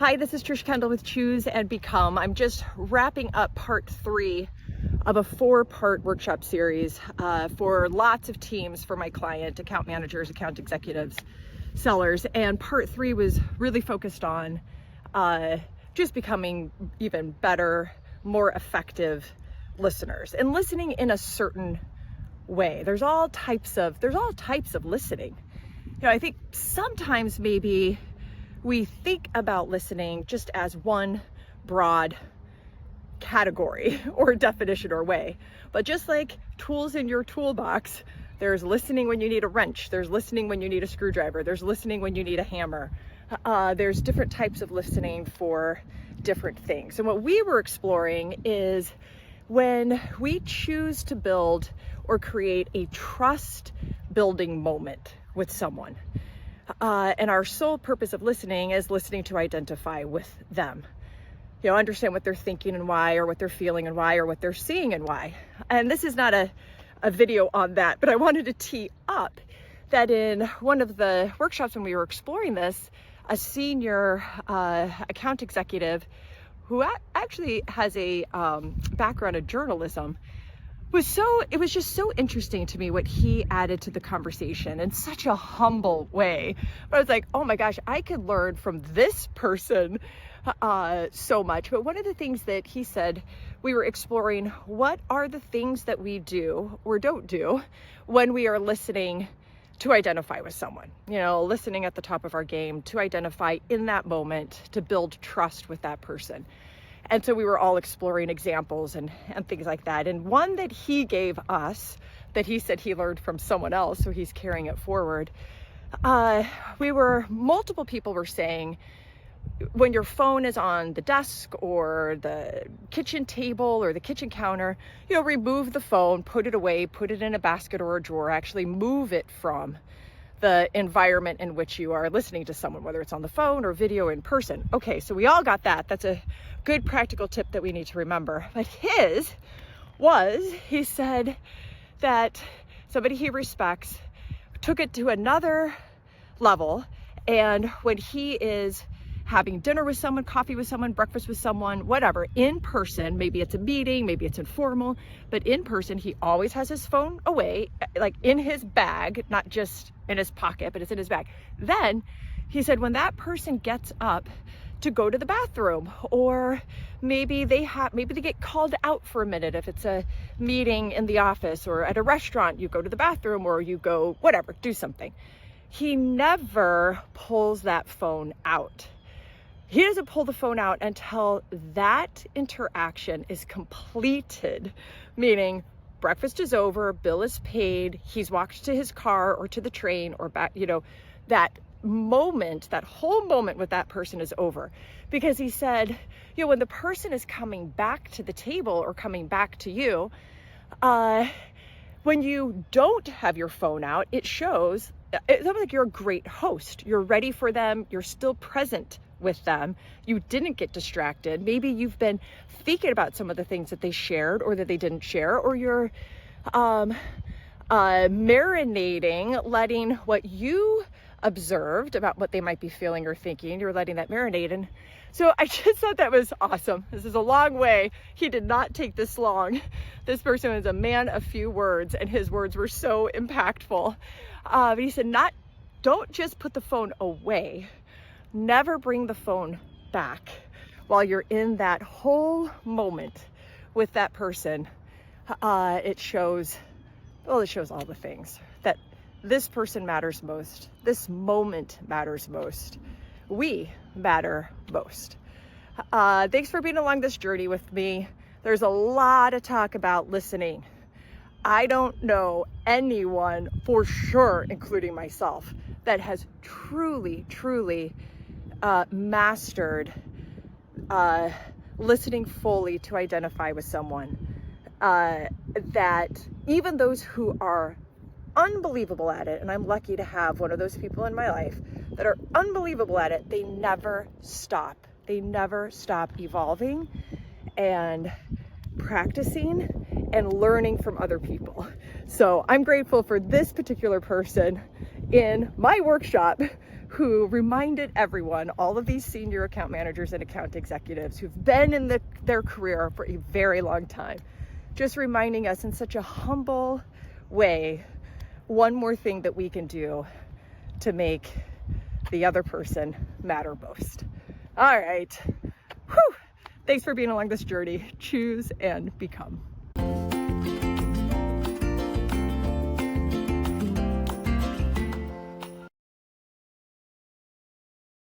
Hi, this is Trish Kendall with Choose and Become. I'm just wrapping up part 3 of a 4-part workshop series for lots of teams for my client, account managers, account executives, sellers. And part 3 was really focused on just becoming even better, more effective listeners and listening in a certain way. There's all types of listening. You know, I think sometimes maybe we think about listening just as one broad category or definition or way. But just like tools in your toolbox, there's listening when you need a wrench, there's listening when you need a screwdriver, there's listening when you need a hammer. There's different types of listening for different things. And what we were exploring is when we choose to build or create a trust building moment with someone. And our sole purpose of listening is listening to identify with them. You know, understand what they're thinking and why, or what they're feeling and why, or what they're seeing and why. And this is not a video on that, but I wanted to tee up that in one of the workshops when we were exploring this, a senior account executive who actually has a background in journalism, it was just so interesting to me what he added to the conversation in such a humble way. But I was like, oh my gosh, I could learn from this person so much. But one of the things that he said, we were exploring what are the things that we do or don't do when we are listening to identify with someone, you know, listening at the top of our game to identify in that moment, to build trust with that person. And so we were all exploring examples and things like that. And one that he gave us, that he said he learned from someone else, so he's carrying it forward. Multiple people were saying, when your phone is on the desk or the kitchen table or the kitchen counter, you know, remove the phone, put it away, put it in a basket or a drawer, actually move it from the environment in which you are listening to someone, whether it's on the phone or video or in person. Okay, so we all got that. That's a good practical tip that we need to remember. But his was, he said that somebody he respects took it to another level, and when he is having dinner with someone, coffee with someone, breakfast with someone, whatever, in person, maybe it's a meeting, maybe it's informal, but in person, he always has his phone away, like in his bag, not just in his pocket, but it's in his bag. Then he said, when that person gets up to go to the bathroom, or maybe they get called out for a minute, if it's a meeting in the office or at a restaurant, you go to the bathroom or you go, whatever, do something. He never pulls that phone out. He doesn't pull the phone out until that interaction is completed, meaning breakfast is over, bill is paid, he's walked to his car or to the train or back, you know, that moment, that whole moment with that person is over. Because he said, you know, when the person is coming back to the table or coming back to you, when you don't have your phone out, it's almost like you're a great host. You're ready for them. You're still present with them. You didn't get distracted. Maybe you've been thinking about some of the things that they shared or that they didn't share, or you're marinating, letting what you observed about what they might be feeling or thinking, you're letting that marinate. And so I just thought that was awesome. This is a long way. He did not take this long. This person was a man of few words, and his words were so impactful. But he said, don't just put the phone away. Never bring the phone back while you're in that whole moment with that person. It shows all the things that this person matters most. This moment matters most. We matter most. Thanks for being along this journey with me. There's a lot of talk about listening. I don't know anyone for sure, including myself, that has truly mastered listening fully to identify with someone. That even those who are unbelievable at it, and I'm lucky to have one of those people in my life that are unbelievable at it, they never stop. They never stop evolving and practicing and learning from other people. So I'm grateful for this particular person in my workshop who reminded everyone, all of these senior account managers and account executives who've been in their career for a very long time, just reminding us in such a humble way, one more thing that we can do to make the other person matter most. All right. Whew. Thanks for being along this journey. Choose and become.